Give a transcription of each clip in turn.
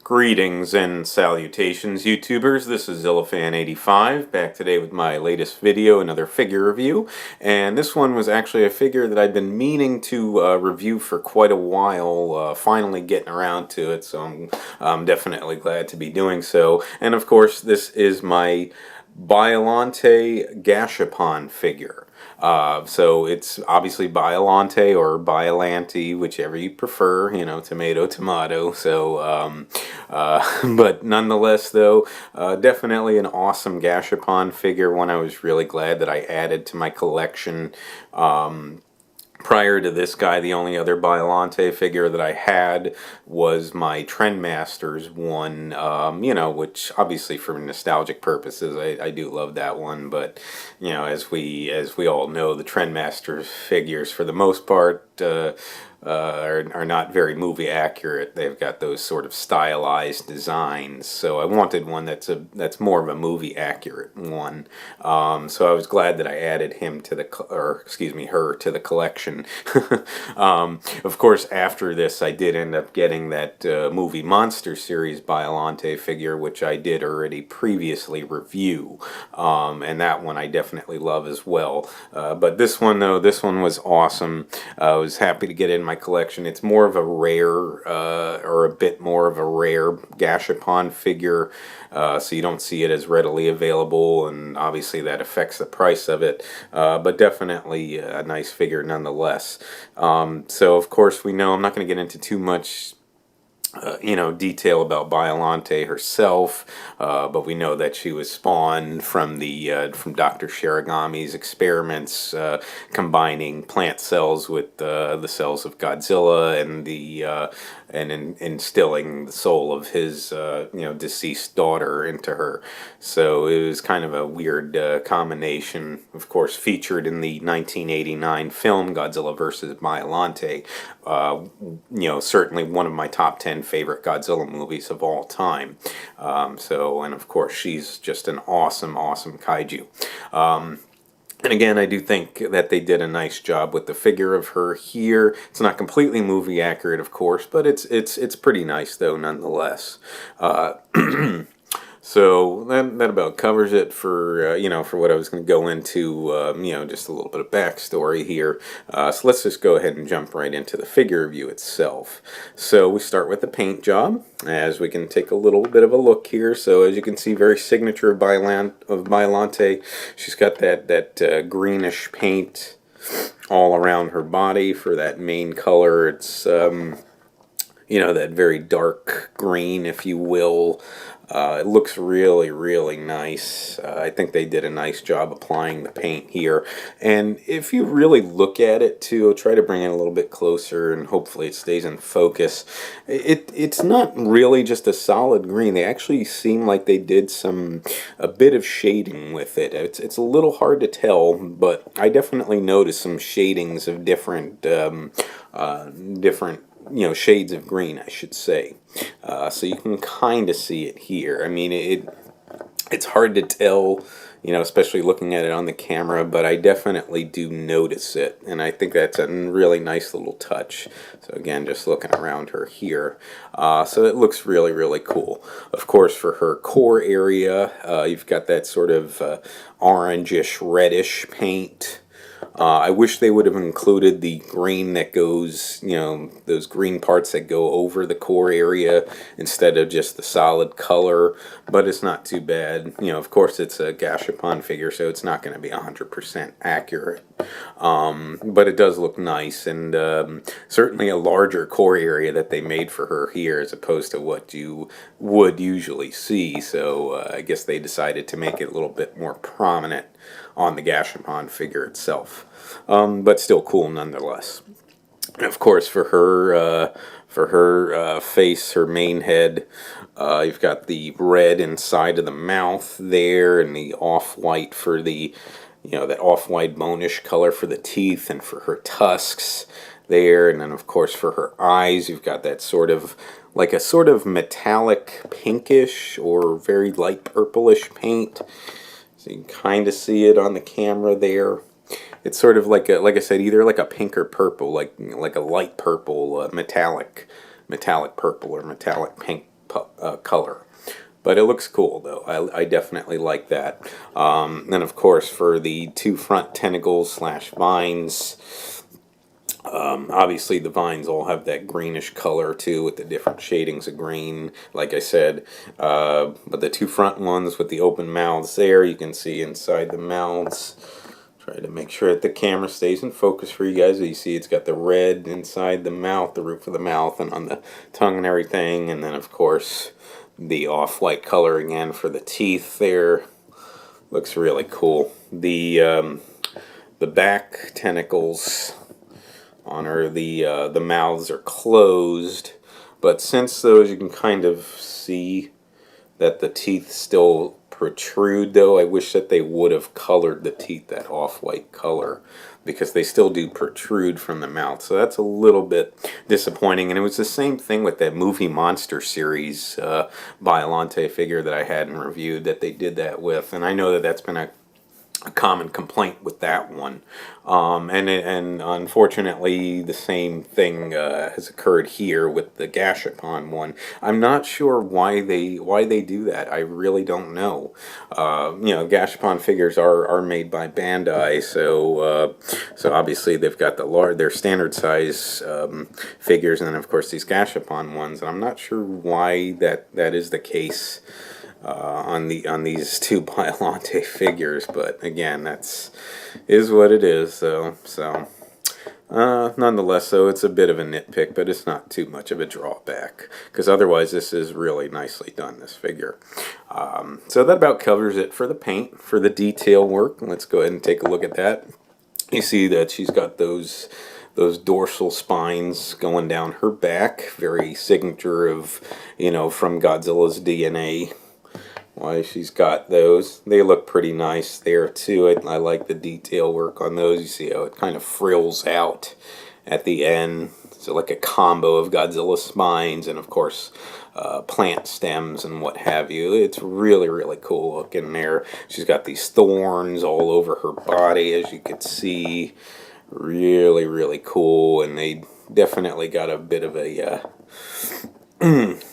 Greetings and salutations, YouTubers. This is ZillaFan85, back today with my latest video, another figure review. And this one was actually a figure that I've been meaning to review for quite a while, finally getting around to it, so I'm definitely glad to be doing so. And of course, this is my Biollante Gashapon figure. So it's obviously Biollante or Biollante, whichever you prefer, you know, tomato, tomato. So, but nonetheless, though, definitely an awesome Gashapon figure, one I was really glad that I added to my collection. Prior to this guy, the only other Biollante figure that I had was my Trendmasters one, you know, which obviously for nostalgic purposes, I do love that one. But, you know, as we all know, the Trendmasters figures, for the most part, are not very movie accurate. They've got those sort of stylized designs, so I wanted one that's more of a movie accurate one. So I was glad that I added him to her to the collection. Of course, after this, I did end up getting that movie Monster Series Biollante figure, which I did already previously review, and that one I definitely love as well. But this one, though, this one was awesome. I was happy to get it in my collection. It's more of a rare, or a bit more of a rare Gashapon figure, so you don't see it as readily available, and obviously that affects the price of it, but definitely a nice figure nonetheless. So of course we know, I'm not going to get into too much you know, detail about Biollante herself, but we know that she was spawned from the from Dr. Shiragami's experiments, combining plant cells with the cells of Godzilla, and instilling the soul of his you know, deceased daughter into her. So it was kind of a weird combination. Of course, featured in the 1989 film Godzilla vs. Biollante. You know, certainly one of my top 10 favorite Godzilla movies of all time. And of course, she's just an awesome, awesome kaiju. And again, I do think that they did a nice job with the figure of her here. It's not completely movie accurate, of course, but it's pretty nice though, nonetheless. So that about covers it for you know, for what I was going to go into. You know, just a little bit of backstory here. So let's just go ahead and jump right into the figure review itself. So we start with the paint job, as we can take a little bit of a look here. So as you can see, very signature of Biollante. She's got that greenish paint all around her body for that main color. It's you know, that very dark green, if you will. It looks really, really nice. I think they did a nice job applying the paint here. And if you really look at it too, I'll try to bring it a little bit closer and hopefully it stays in focus. It's not really just a solid green. They actually seem like they did a bit of shading with it. It's a little hard to tell, but I definitely noticed some shadings of different you know, shades of green, I should say. So you can kind of see it here. I mean, it's hard to tell, you know, especially looking at it on the camera, but I definitely do notice it, and I think that's a really nice little touch. So again, just looking around her here, so it looks really, really cool. Of course, for her core area, you've got that sort of orangish, reddish paint. I wish they would have included the green that goes, you know, those green parts that go over the core area instead of just the solid color, but it's not too bad. You know, of course, it's a Gashapon figure, so it's not going to be 100% accurate, but it does look nice, and certainly a larger core area that they made for her here as opposed to what you would usually see, so I guess they decided to make it a little bit more prominent on the Gashapon figure itself, but still cool nonetheless. And of course, for her face, her main head, you've got the red inside of the mouth there, and the off-white for the, you know, that off-white bonish color for the teeth, and for her tusks there, and then of course for her eyes, you've got that sort of like a sort of metallic pinkish or very light purplish paint. So you can kind of see it on the camera there. It's sort of like like I said, either like a pink or purple, like a light purple, metallic purple or metallic pink color. But it looks cool, though. I definitely like that. And of course, for the two front tentacles slash vines, obviously the vines all have that greenish color too, with the different shadings of green, like I said. But the two front ones with the open mouths there, you can see inside the mouths. Try to make sure that the camera stays in focus for you guys. You see it's got the red inside the mouth, the roof of the mouth, and on the tongue and everything. And then, of course, the off-white color again for the teeth there. Looks really cool. The back tentacles on her, the mouths are closed, but since those, you can kind of see that the teeth still protrude, though. I wish that they would have colored the teeth that off-white color, because they still do protrude from the mouth, so that's a little bit disappointing. And it was the same thing with that movie monster series Biollante figure that I hadn't reviewed, that they did that with, and I know that that's been a common complaint with that one, and unfortunately the same thing has occurred here with the Gashapon one. I'm not sure why they do that. I really don't know. You know, Gashapon figures are made by Bandai, so obviously they've got their standard size figures, and then of course these Gashapon ones. And I'm not sure why that is the case on these two Biollante figures, but again, is what it is. So nonetheless, though, it's a bit of a nitpick, but it's not too much of a drawback, because otherwise this is really nicely done, this figure. So that about covers it for the paint. For the detail work, let's go ahead and take a look at that. You see that she's got those dorsal spines going down her back, very signature of, you know, from Godzilla's DNA. Why she's got those. They look pretty nice there too. I like the detail work on those. You see how it kind of frills out at the end. So like a combo of Godzilla spines and of course plant stems and what have you. It's really, really cool looking there. She's got these thorns all over her body, as you can see. Really, really cool, and they definitely got a bit of a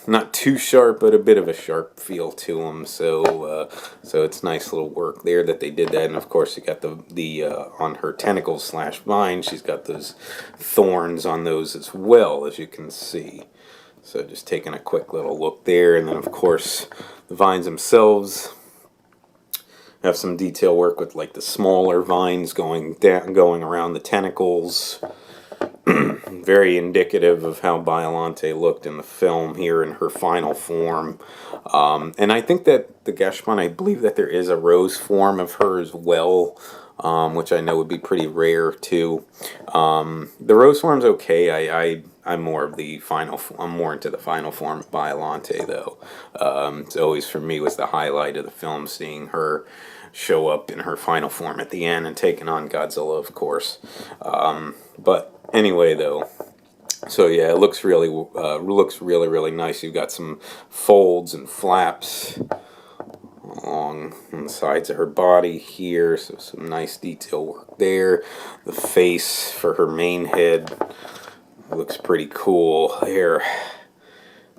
not too sharp, but a bit of a sharp feel to them. So it's nice little work there that they did that. And of course, you got the on her tentacles slash vine, she's got those thorns on those as well, as you can see. So just taking a quick little look there, and then of course the vines themselves have some detail work with like the smaller vines going around the tentacles. Very indicative of how Biollante looked in the film here in her final form. And I think that the Gashapon, I believe that there is a rose form of her as well, which I know would be pretty rare too. The rose form's okay. I'm more of the final. I'm more into the final form of Biollante, though. It's always, for me, was the highlight of the film, seeing her show up in her final form at the end and taking on Godzilla, of course. But anyway, though, so yeah, it looks really really nice. You've got some folds and flaps along the sides of her body here, so some nice detail work there. The face for her main head looks pretty cool there.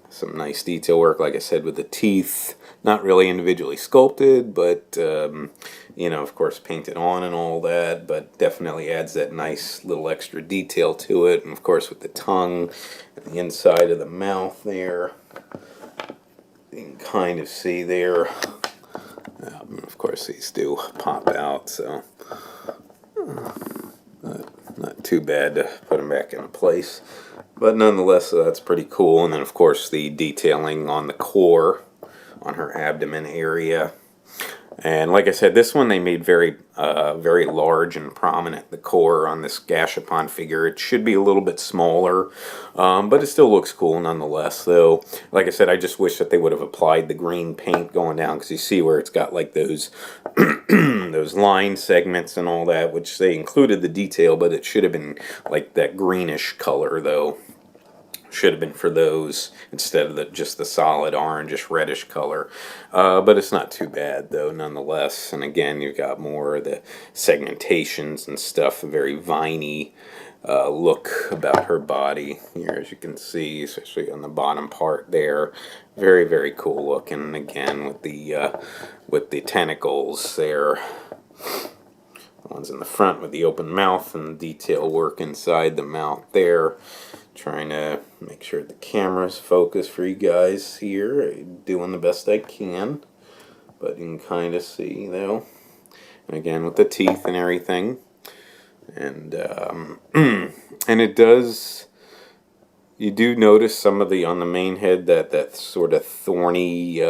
Some nice detail work, like I said, with the teeth. Not really individually sculpted, but you know, of course, painted on and all that, but definitely adds that nice little extra detail to it. And of course, with the tongue and the inside of the mouth there, you can kind of see there. Of course, these do pop out, so not too bad to put them back in place. But nonetheless, that's pretty cool. And then, of course, the detailing on the core, on her abdomen area. And like I said, this one they made very large and prominent, the core on this Gashapon figure. It should be a little bit smaller, but it still looks cool nonetheless. Though, like I said, I just wish that they would have applied the green paint going down, because you see where it's got like those those line segments and all that, which they included the detail, but it should have been like that greenish color, though. Should have been for those instead of just the solid orangish reddish color, but it's not too bad though nonetheless. And again, you've got more of the segmentations and stuff, very viney look about her body here, as you can see, especially on the bottom part there. Very, very cool looking. Again, with the tentacles there. The ones in the front with the open mouth and the detail work inside the mouth there. Trying to make sure the camera's focused for you guys here. Doing the best I can. But you can kind of see, though. And again, with the teeth and everything. And and it does, you do notice some of the, on the main head, that sort of thorny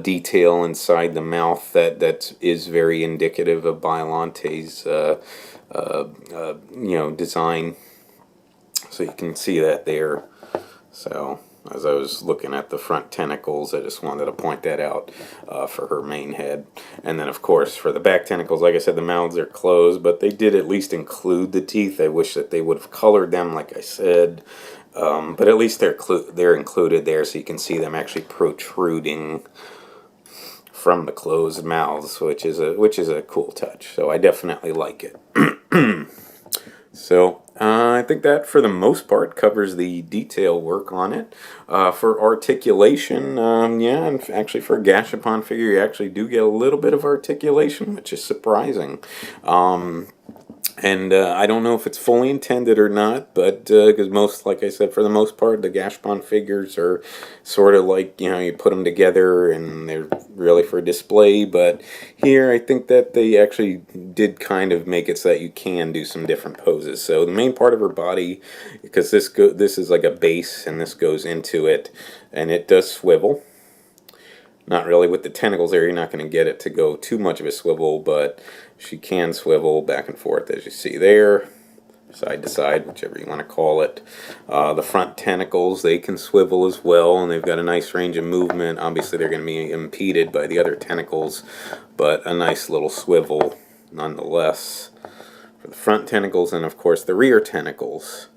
detail inside the mouth that is very indicative of Biollante's design. So you can see that there. So as I was looking at the front tentacles, I just wanted to point that out for her main head. And then, of course, for the back tentacles, like I said, the mouths are closed, but they did at least include the teeth. I wish that they would have colored them, like I said. But at least they're included there, so you can see them actually protruding from the closed mouths, which is a cool touch. So I definitely like it. So I think that for the most part covers the detail work on it. For articulation, yeah, and actually for a Gashapon figure, you actually do get a little bit of articulation, which is surprising. And I don't know if it's fully intended or not, but because like I said, for the most part, the Gashapon figures are sort of like, you put them together and they're really for display. But here, I think that they actually did kind of make it so that you can do some different poses. So the main part of her body, because this is like a base and this goes into it, and it does swivel. Not really with the tentacles there, you're not going to get it to go too much of a swivel, but she can swivel back and forth, as you see there, side to side, whichever you want to call it. The front tentacles, they can swivel as well, and they've got a nice range of movement. Obviously, they're going to be impeded by the other tentacles, but a nice little swivel nonetheless. For the front tentacles, and of course the rear tentacles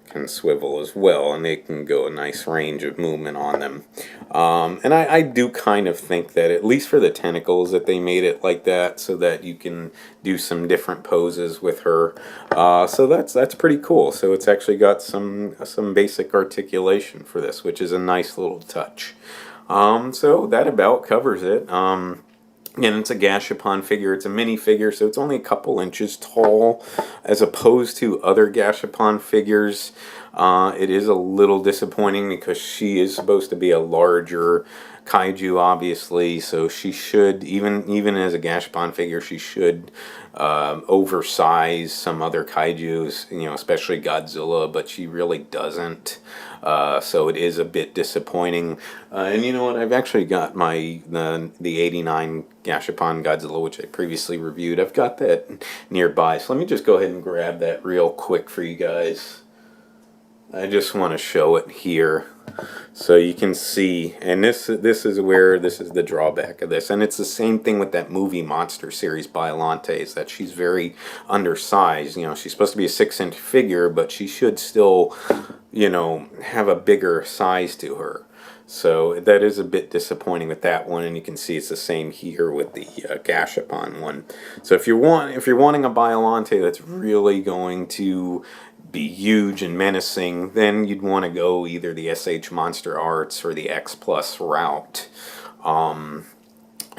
can swivel as well, and they can go a nice range of movement on them. And I do kind of think that, at least for the tentacles, that they made it like that so that you can do some different poses with her. So that's pretty cool. So it's actually got some basic articulation for this, which is a nice little touch. So that about covers it. And it's a Gashapon figure. It's a mini figure, so it's only a couple inches tall, as opposed to other Gashapon figures. It is a little disappointing because she is supposed to be a larger kaiju, obviously. So she should, even as a Gashapon figure, she should oversize some other kaijus, especially Godzilla. But she really doesn't. So it is a bit disappointing. And you know what? I've actually got the '89 Gashapon Godzilla, which I previously reviewed. I've got that nearby. So let me just go ahead and grab that real quick for you guys. I just want to show it here so you can see. And this is the drawback of this. And it's the same thing with that movie monster series Biollante, is that she's very undersized. She's supposed to be a 6-inch figure, but she should still, have a bigger size to her. So that is a bit disappointing with that one, and you can see it's the same here with the Gashapon one. So if you're wanting a Biollante that's really going to be huge and menacing, then you'd want to go either the SH Monster Arts or the X Plus route.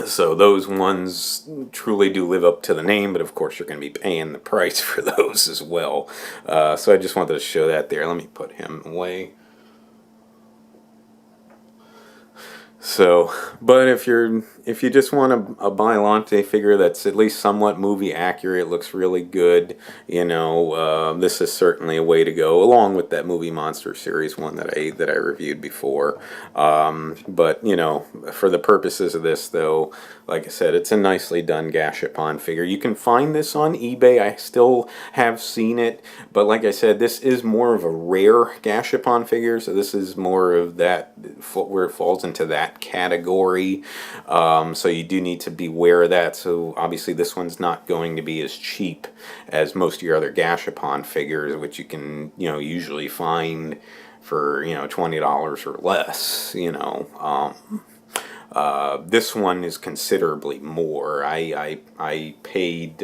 So those ones truly do live up to the name, but of course you're going to be paying the price for those as well. So I just wanted to show that there. Let me put him away. So, but if you just want a Biollante figure that's at least somewhat movie accurate, looks really good, this is certainly a way to go, along with that movie monster series one that I reviewed before. But for the purposes of this, though, like I said, it's a nicely done Gashapon figure. You can find this on eBay. I still have seen it, but like I said, this is more of a rare Gashapon figure, so this is more of that where it falls into that category. So you do need to be aware of that. So obviously this one's not going to be as cheap as most of your other Gashapon figures, which you can usually find for $20 or less. This one is considerably more. I paid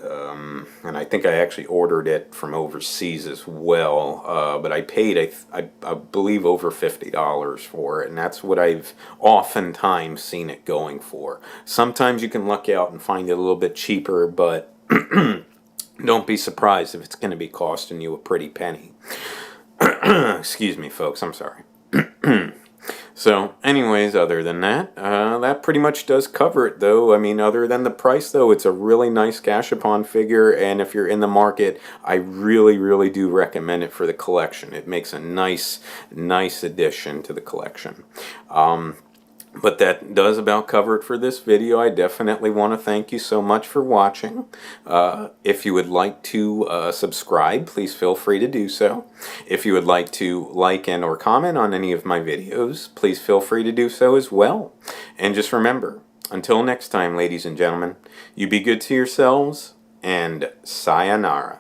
and I think I actually ordered it from overseas as well, but I paid, I believe, over $50 for it, and that's what I've oftentimes seen it going for. Sometimes you can luck out and find it a little bit cheaper, but don't be surprised if it's going to be costing you a pretty penny. Excuse me, folks, I'm sorry. So, anyways, other than that, that pretty much does cover it, though. I mean, other than the price, though, it's a really nice Gashapon figure, and if you're in the market, I really, really do recommend it for the collection. It makes a nice, nice addition to the collection. But that does about cover it for this video. I definitely want to thank you so much for watching. If you would like to subscribe, please feel free to do so. If you would like to like and or comment on any of my videos, please feel free to do so as well. And just remember, until next time, ladies and gentlemen, you be good to yourselves, and sayonara.